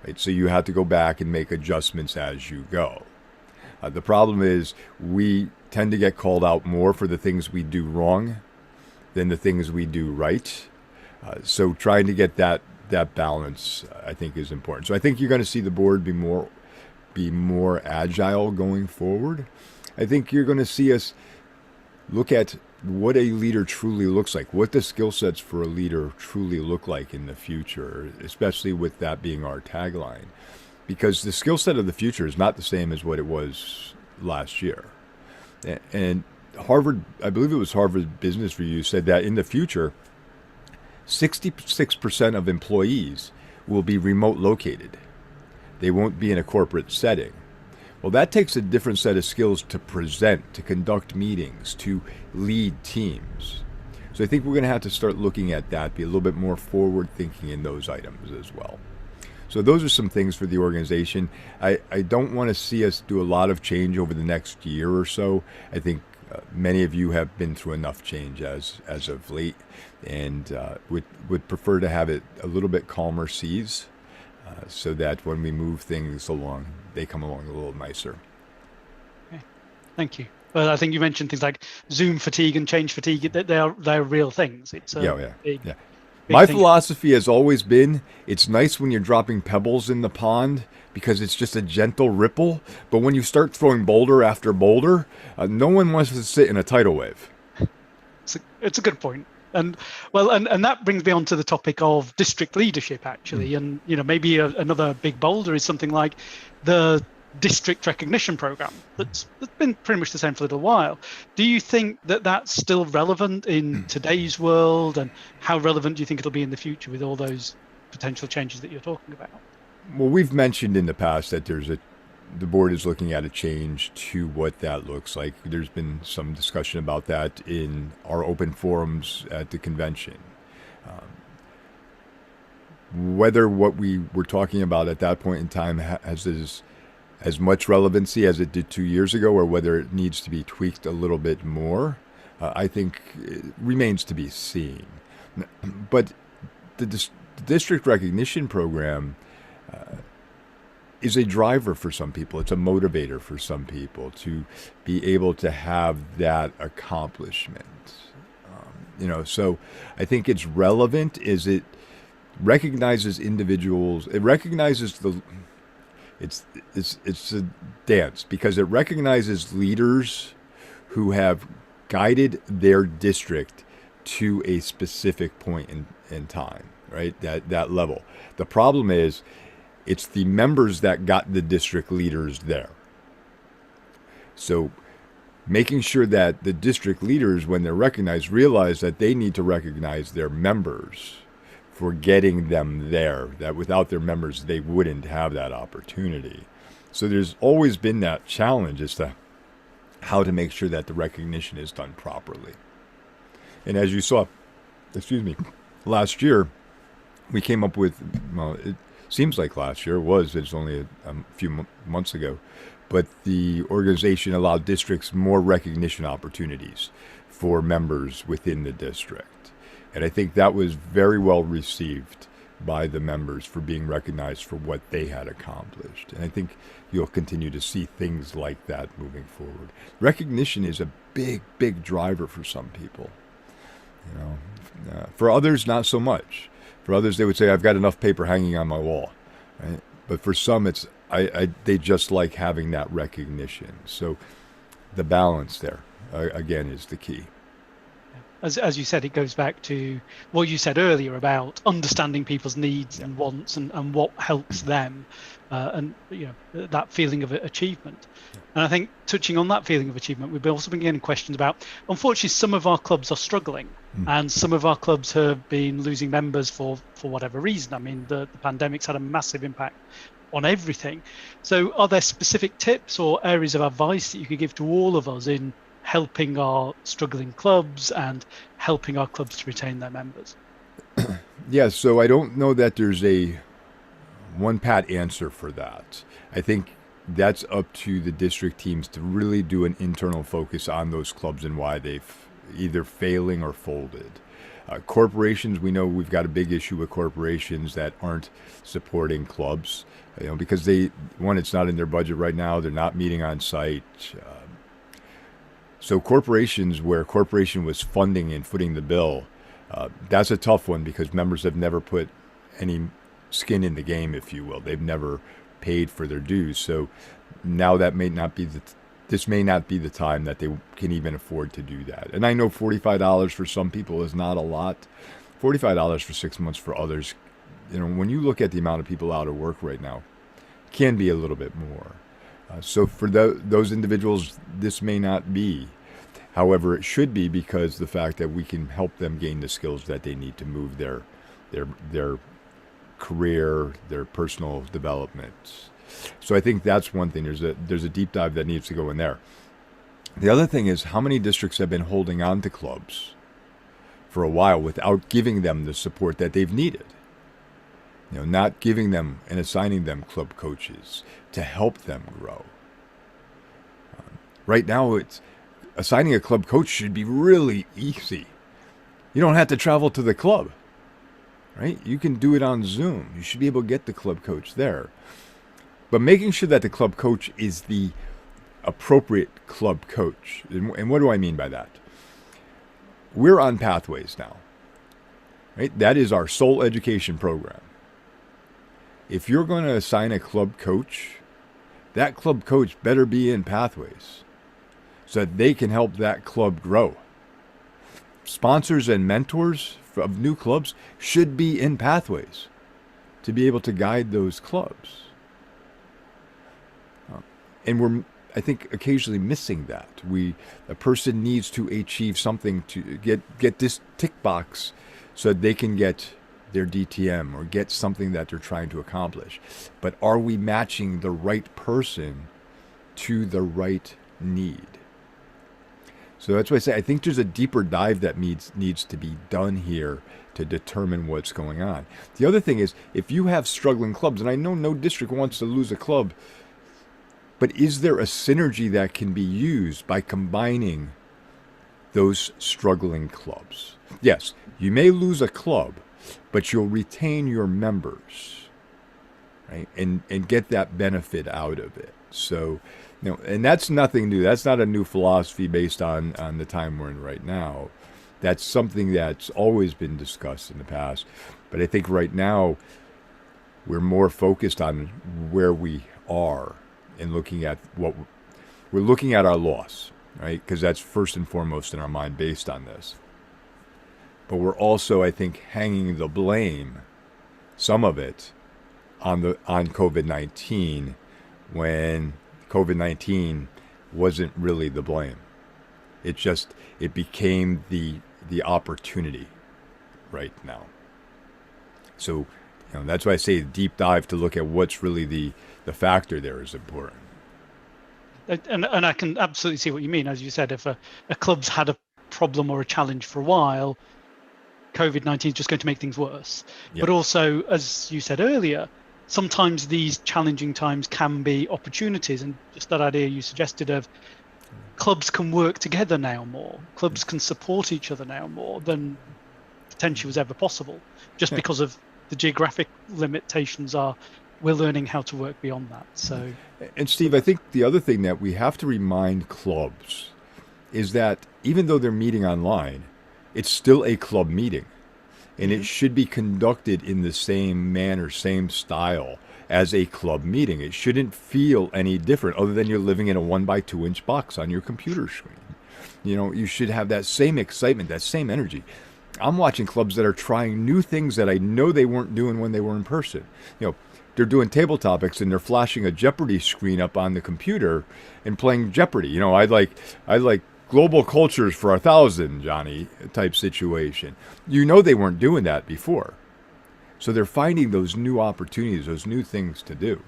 Right? So you have to go back and make adjustments as you go. The problem is we tend to get called out more for the things we do wrong than the things we do right. So trying to get that balance, I think, is important. So I think you're going to see the board be more agile going forward. I think you're going to see us look at what a leader truly looks like, what the skill sets for a leader truly look like in the future, especially with that being our tagline. Because the skill set of the future is not the same as what it was last year. And Harvard, I believe it was Harvard Business Review, said that in the future, 66% of employees will be remote located. They won't be in a corporate setting. Well, that takes a different set of skills to present, to conduct meetings, to lead teams. So I think we're going to have to start looking at that, be a little bit more forward thinking in those items as well. So those are some things for the organization. I don't want to see us do a lot of change over the next year or so. I think many of you have been through enough change as of late, and would prefer to have it a little bit calmer seas, so that when we move things along, they come along a little nicer. Okay. Thank you. Well, I think you mentioned things like Zoom fatigue and change fatigue. They're real things. It's big My thing. philosophy has always been, it's nice when you're dropping pebbles in the pond because it's just a gentle ripple. But when you start throwing boulder after boulder, no one wants to sit in a tidal wave. It's a good point. And that brings me on to the topic of district leadership, actually. And maybe another big boulder is something like the district recognition program that's been pretty much the same for a little while. Do you think that that's still relevant in today's world, and how relevant do you think it'll be in the future with all those potential changes that you're talking about? Well, we've mentioned in the past that the board is looking at a change to what that looks like. There's been some discussion about that in our open forums at the convention. Whether what we were talking about at that point in time has as much relevancy as it did 2 years ago, or whether it needs to be tweaked a little bit more, I think it remains to be seen. But the district recognition program is a driver for some people. It's a motivator for some people to be able to have that accomplishment. So I think it's relevant. It recognizes individuals. It recognizes it's a dance, because it recognizes leaders who have guided their district to a specific point in time, right? That level. The problem is, it's the members that got the district leaders there. So making sure that the district leaders, when they're recognized, realize that they need to recognize their members for getting them there, that without their members, they wouldn't have that opportunity. So there's always been that challenge as to how to make sure that the recognition is done properly. And as you saw, last year, we came up with, it seems like last year it's only a few months ago, but the organization allowed districts more recognition opportunities for members within the district. And I think that was very well received by the members for being recognized for what they had accomplished. And I think you'll continue to see things like that moving forward. Recognition is a big, big driver for some people. For others, not so much. For others, they would say, I've got enough paper hanging on my wall. Right? But for some, they just like having that recognition. So the balance there, again, is the key. As you said, it goes back to what you said earlier about understanding people's needs and wants and what helps them, and that feeling of achievement. And I think touching on that feeling of achievement, we've also been getting questions about, unfortunately, some of our clubs are struggling, and some of our clubs have been losing members for whatever reason. I mean, the pandemic's had a massive impact on everything. So are there specific tips or areas of advice that you could give to all of us in helping our struggling clubs and helping our clubs to retain their members? Yeah, so I don't know that there's a one pat answer for that. I think that's up to the district teams to really do an internal focus on those clubs and why they've either failing or folded. Corporations, we know we've got a big issue with corporations that aren't supporting clubs, because it's not in their budget right now. They're not meeting on site. So corporations, where corporation was funding and footing the bill, that's a tough one because members have never put any skin in the game, if you will. They've never paid for their dues. So now this may not be the time that they can even afford to do that. And I know $45 for some people is not a lot. $45 for 6 months for others, when you look at the amount of people out of work right now, can be a little bit more. So for those individuals, this may not be. However, it should be, because the fact that we can help them gain the skills that they need to move their career, their personal development. So I think that's one thing. There's a deep dive that needs to go in there. The other thing is, how many districts have been holding on to clubs for a while without giving them the support that they've needed? Not giving them and assigning them club coaches to help them grow. Right now, assigning a club coach should be really easy. You don't have to travel to the club, right? You can do it on Zoom. You should be able to get the club coach there. But making sure that the club coach is the appropriate club coach. And what do I mean by that? We're on Pathways now, right? That is our sole education program. If you're going to assign a club coach, that club coach better be in Pathways so that they can help that club grow. Sponsors and mentors of new clubs should be in Pathways to be able to guide those clubs. And we're, I think, occasionally missing that. A person needs to achieve something to get this tick box so that they can get their DTM or get something that they're trying to accomplish. But are we matching the right person to the right need? So that's why I say I think there's a deeper dive that needs to be done here to determine what's going on. The other thing is, if you have struggling clubs, and I know no district wants to lose a club, but is there a synergy that can be used by combining those struggling clubs? Yes, you may lose a club, but you'll retain your members, right? And get that benefit out of it. So, and that's nothing new. That's not a new philosophy based on the time we're in right now. That's something that's always been discussed in the past. But I think right now we're more focused on where we are and looking at we're looking at our loss, right? Because that's first and foremost in our mind based on this. But we're also, I think, hanging the blame, some of it, on COVID-19, when COVID-19 wasn't really the blame. It became the opportunity right now. So, that's why I say deep dive to look at what's really the factor there is important. And I can absolutely see what you mean. As you said, if a club's had a problem or a challenge for a while, COVID-19 is just going to make things worse. Yep. But also, as you said earlier, sometimes these challenging times can be opportunities. And just that idea you suggested of clubs can work together now more. Clubs can support each other now more than potentially was ever possible, just because of the geographic limitations we're learning how to work beyond that. So, and Steve, I think the other thing that we have to remind clubs is that even though they're meeting online, it's still a club meeting, and it should be conducted in the same manner, same style as a club meeting. It shouldn't feel any different other than you're living in a 1x2 inch box on your computer screen. You should have that same excitement, that same energy. I'm watching clubs that are trying new things that I know they weren't doing when they were in person. They're doing table topics and they're flashing a Jeopardy screen up on the computer and playing Jeopardy. I like global cultures for 1,000, Johnny, type situation. They weren't doing that before. So they're finding those new opportunities, those new things to do.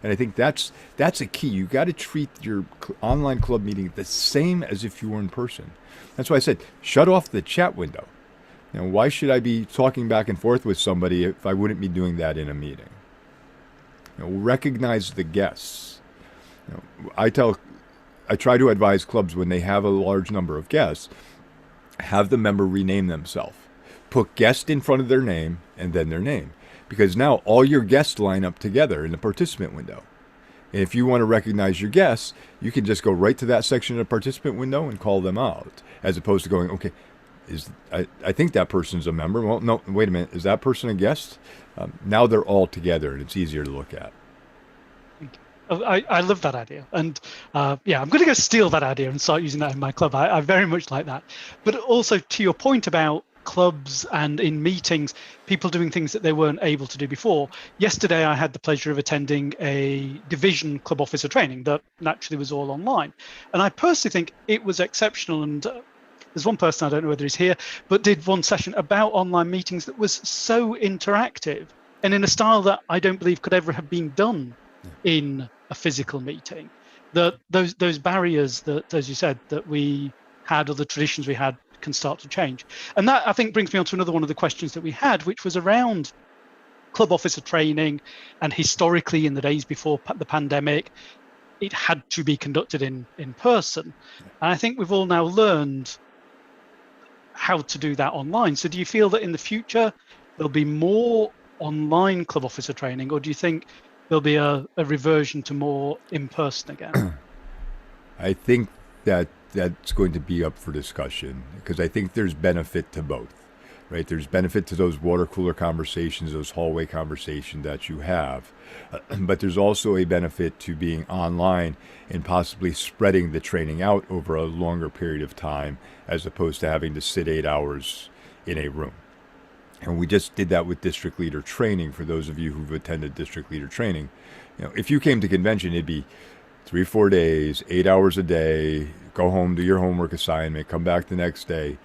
And I think that's a key. You got to treat your online club meeting the same as if you were in person. That's why I said, shut off the chat window. You know, why should I be talking back and forth with somebody if I wouldn't be doing that in a meeting? You know, recognize the guests. You know, I try to advise clubs when they have a large number of guests, have the member rename themselves. Put guest in front of their name and then their name. Because now all your guests line up together in the participant window. And if you want to recognize your guests, you can just go right to that section of the participant window and call them out, as opposed to going, okay, I think that person's a member. Well, no, wait a minute. Is that person a guest? Now they're all together and it's easier to look at. I love that idea. And yeah, I'm going to go steal that idea and start using that in my club. I very much like that. But also to your point about clubs and in meetings, people doing things that they weren't able to do before. Yesterday, I had the pleasure of attending a division club officer training that naturally was all online. And I personally think it was exceptional. And there's one person, I don't know whether he's here, but did one session about online meetings that was so interactive and in a style that I don't believe could ever have been done in a physical meeting. Those barriers that, as you said, that we had, or the traditions we had, can start to change. And that, I think, brings me on to another one of the questions that we had, which was around club officer training. And historically, in the days before the pandemic, it had to be conducted in person. And I think we've all now learned how to do that online. So do you feel that in the future there'll be more online club officer training, or do you think there'll be a reversion to more in person again? I think that's going to be up for discussion, because I think there's benefit to both, right? There's benefit to those water cooler conversations, those hallway conversations that you have, but there's also a benefit to being online and possibly spreading the training out over a longer period of time, as opposed to having to sit 8 hours in a room. And we just did that with district leader training. For those of you who've attended district leader training, you know, if you came to convention, it'd be 3-4 days, 8 hours a day, go home, do your homework assignment, come back the next day.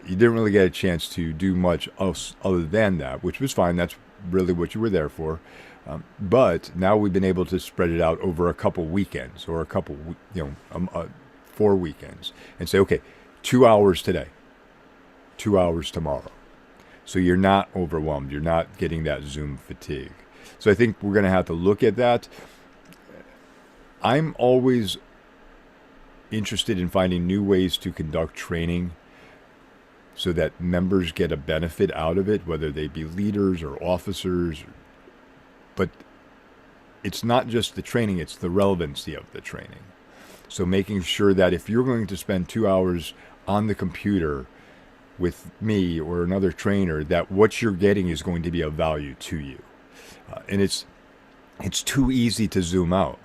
You didn't really get a chance to do much else other than that, which was fine. That's really what you were there for. But now we've been able to spread it out over a couple weekends, or a couple, 4 weekends, and say, okay, 2 hours today, 2 hours tomorrow. So you're not overwhelmed. You're not getting that Zoom fatigue. So I think we're going to have to look at that. I'm always interested in finding new ways to conduct training so that members get a benefit out of it, whether they be leaders or officers. But it's not just the training, it's the relevancy of the training. So making sure that if you're going to spend 2 hours on the computer with me or another trainer, that what you're getting is going to be of value to you. And it's too easy to zoom out.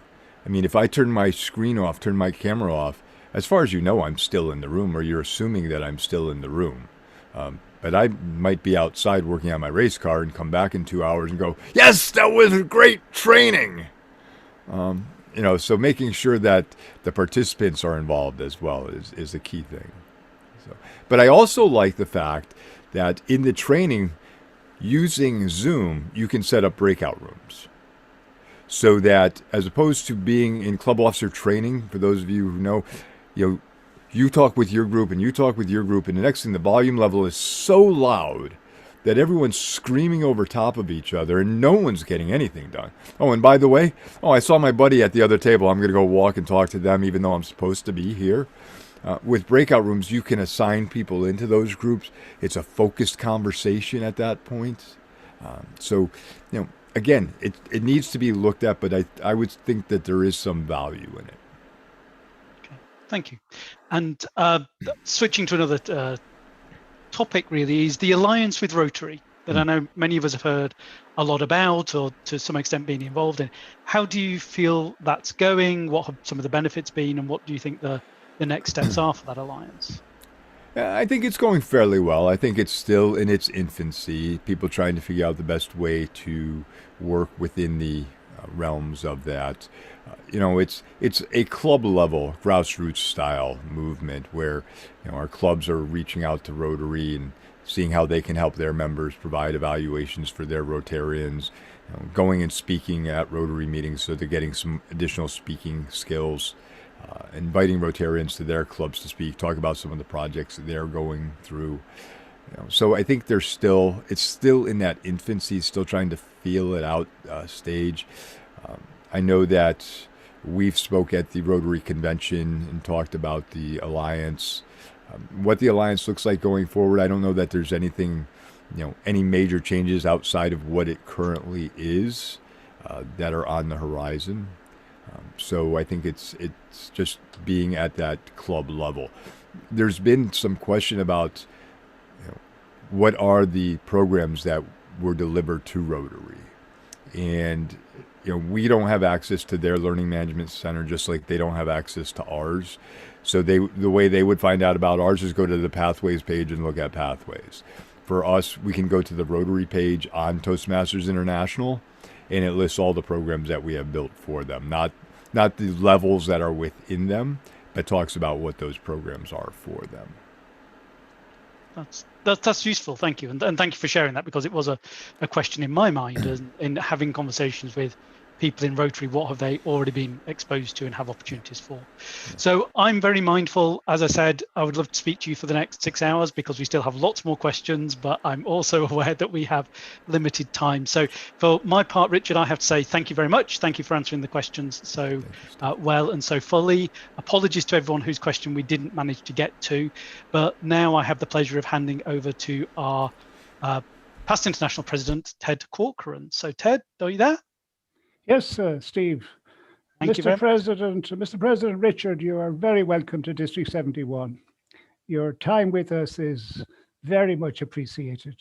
I mean, if I turn my screen off, turn my camera off, as far as you know, I'm still in the room, or you're assuming that I'm still in the room. But I might be outside working on my race car and come back in 2 hours and go, yes, that was great training. So making sure that the participants are involved as well is a key thing. But I also like the fact that in the training, using Zoom, you can set up breakout rooms. So that, as opposed to being in club officer training, for those of you who know, you talk with your group and you talk with your group, and the next thing, the volume level is so loud that everyone's screaming over top of each other and no one's getting anything done. Oh, and by the way, I saw my buddy at the other table. I'm going to go walk and talk to them even though I'm supposed to be here. With breakout rooms, you can assign people into those groups. It's a focused conversation at that point. Again, it needs to be looked at, but I would think that there is some value in it. Okay, thank you. And switching to another topic, really, is the alliance with Rotary, that I know many of us have heard a lot about, or to some extent been involved in. How do you feel that's going? What have some of the benefits been, and what do you think the next steps are for that alliance? I think it's going fairly well. I think it's still in its infancy. People trying to figure out the best way to work within the realms of that. It's a club level, grassroots style movement where our clubs are reaching out to Rotary and seeing how they can help their members provide evaluations for their Rotarians, going and speaking at Rotary meetings so they're getting some additional speaking skills, inviting Rotarians to their clubs to speak, talk about some of the projects that they're going through. So I think it's still in that infancy, still trying to feel it out stage. I know that we've spoke at the Rotary Convention and talked about the Alliance, what the Alliance looks like going forward. I don't know that there's anything, any major changes outside of what it currently is that are on the horizon. So I think it's just being at that club level. There's been some question about what are the programs that were delivered to Rotary, and we don't have access to their learning management center, just like they don't have access to ours. So the way they would find out about ours is go to the Pathways page and look at Pathways. For us, we can go to the Rotary page on Toastmasters International, and it lists all the programs that we have built for them. Not the levels that are within them, but talks about what those programs are for them. That's useful. Thank you, and thank you for sharing that, because it was a question in my mind, and in having conversations with people in Rotary, what have they already been exposed to and have opportunities for. So I'm very mindful. As I said, I would love to speak to you for the next 6 hours because we still have lots more questions, but I'm also aware that we have limited time. So for my part, Richard, I have to say thank you very much. Thank you for answering the questions so well and so fully. Apologies to everyone whose question we didn't manage to get to, but now I have the pleasure of handing over to our past international president, Ted Corcoran. So Ted, are you there? Yes, Steve. Thank you Mr. President Richard, you are very welcome to District 71. Your time with us is very much appreciated.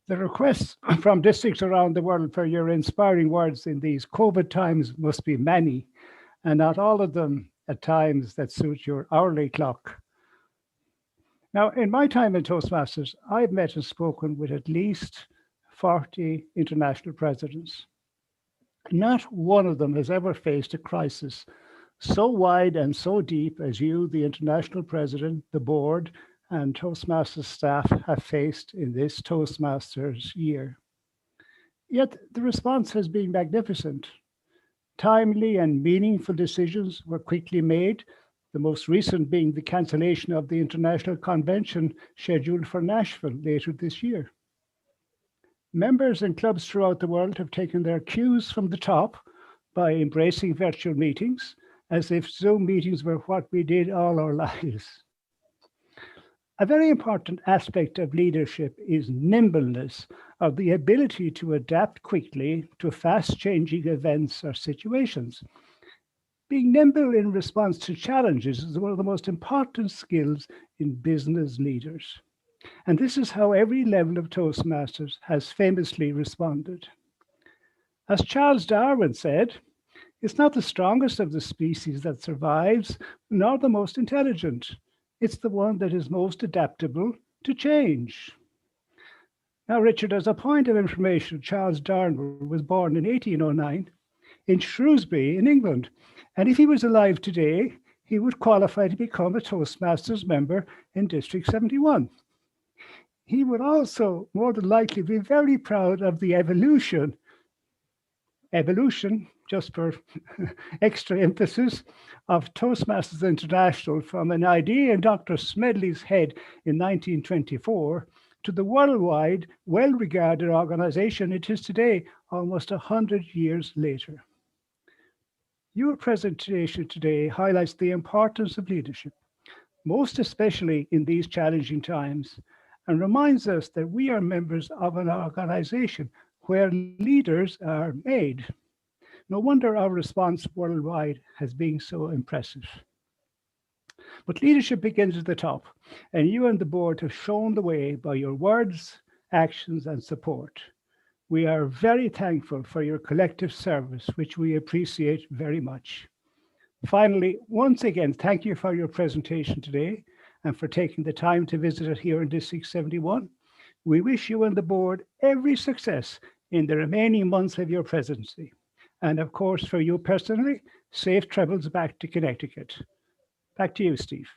The requests from districts around the world for your inspiring words in these COVID times must be many, and not all of them at times that suit your hourly clock. Now, in my time in Toastmasters, I've met and spoken with at least 40 international presidents. Not one of them has ever faced a crisis so wide and so deep as you, the international president, the board, and Toastmasters staff have faced in this Toastmasters year. Yet the response has been magnificent. Timely and meaningful decisions were quickly made, the most recent being the cancellation of the International Convention scheduled for Nashville later this year. Members and clubs throughout the world have taken their cues from the top by embracing virtual meetings, as if Zoom meetings were what we did all our lives. A very important aspect of leadership is nimbleness, or the ability to adapt quickly to fast-changing events or situations. Being nimble in response to challenges is one of the most important skills in business leaders. And this is how every level of Toastmasters has famously responded. As Charles Darwin said, it's not the strongest of the species that survives, nor the most intelligent. It's the one that is most adaptable to change. Now, Richard, as a point of information, Charles Darwin was born in 1809 in Shrewsbury in England. And if he was alive today, he would qualify to become a Toastmasters member in District 71. He would also more than likely be very proud of the evolution, just for extra emphasis, of Toastmasters International from an idea in Dr. Smedley's head in 1924 to the worldwide, well-regarded organization it is today, almost 100 years later. Your presentation today highlights the importance of leadership, most especially in these challenging times, and reminds us that we are members of an organization where leaders are made. No wonder our response worldwide has been so impressive. But leadership begins at the top, and you and the board have shown the way by your words, actions, and support. We are very thankful for your collective service, which we appreciate very much. Finally, once again, thank you for your presentation today and for taking the time to visit us here in District 71. We wish you and the board every success in the remaining months of your presidency. And of course, for you personally, safe travels back to Connecticut. Back to you, Steve.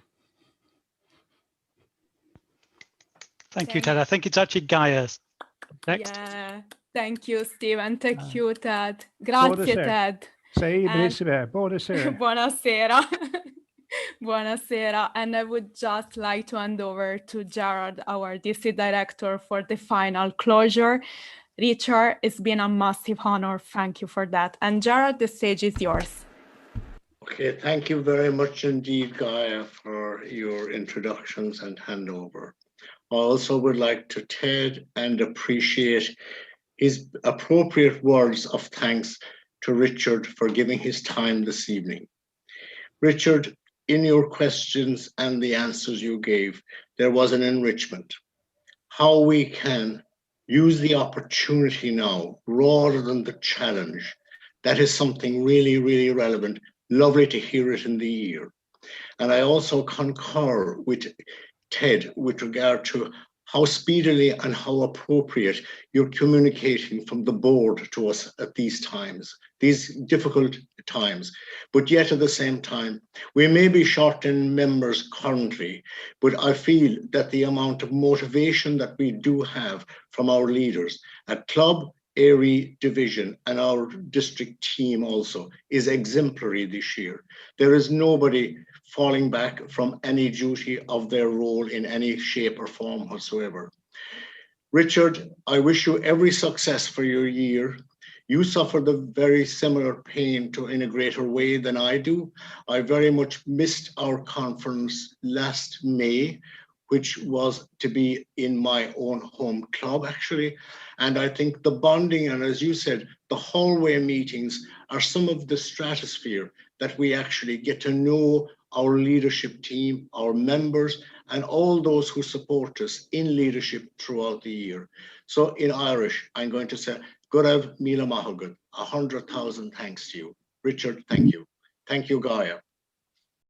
Thank you, Ted. I think it's actually Gaia next. Yeah, thank you, Steve, and thank you, Ted. Buonasera. Grazie, Ted. Sei And- benissimo. Buonasera. Buonasera. Buonasera. And I would just like to hand over to Gerard, our DC director, for the final closure. Richard, it's been a massive honor. Thank you for that. And Gerard, the stage is yours. Okay, thank you very much indeed, Gaia, for your introductions and handover. I also would like to Ted and appreciate his appropriate words of thanks to Richard for giving his time this evening. Richard, in your questions and the answers you gave, there was an enrichment. How we can use the opportunity now rather than the challenge, that is something really, really relevant. Lovely to hear it in the ear. And I also concur with Ted with regard to how speedily and how appropriate you're communicating from the board to us at these times, these difficult times. But yet at the same time, we may be short in members currently, but I feel that the amount of motivation that we do have from our leaders at club, area, division, and our district team also is exemplary this year. There is nobody falling back from any duty of their role in any shape or form whatsoever. Richard, I wish you every success for your year. You suffered a very similar pain in a greater way than I do. I very much missed our conference last May, which was to be in my own home club, actually. And I think the bonding, and as you said, the hallway meetings are some of the stratosphere that we actually get to know our leadership team, our members, and all those who support us in leadership throughout the year. So in Irish, I'm going to say, Gorav Mila Mahagud, 100,000 thanks to you. Richard, thank you. Thank you, Gaia.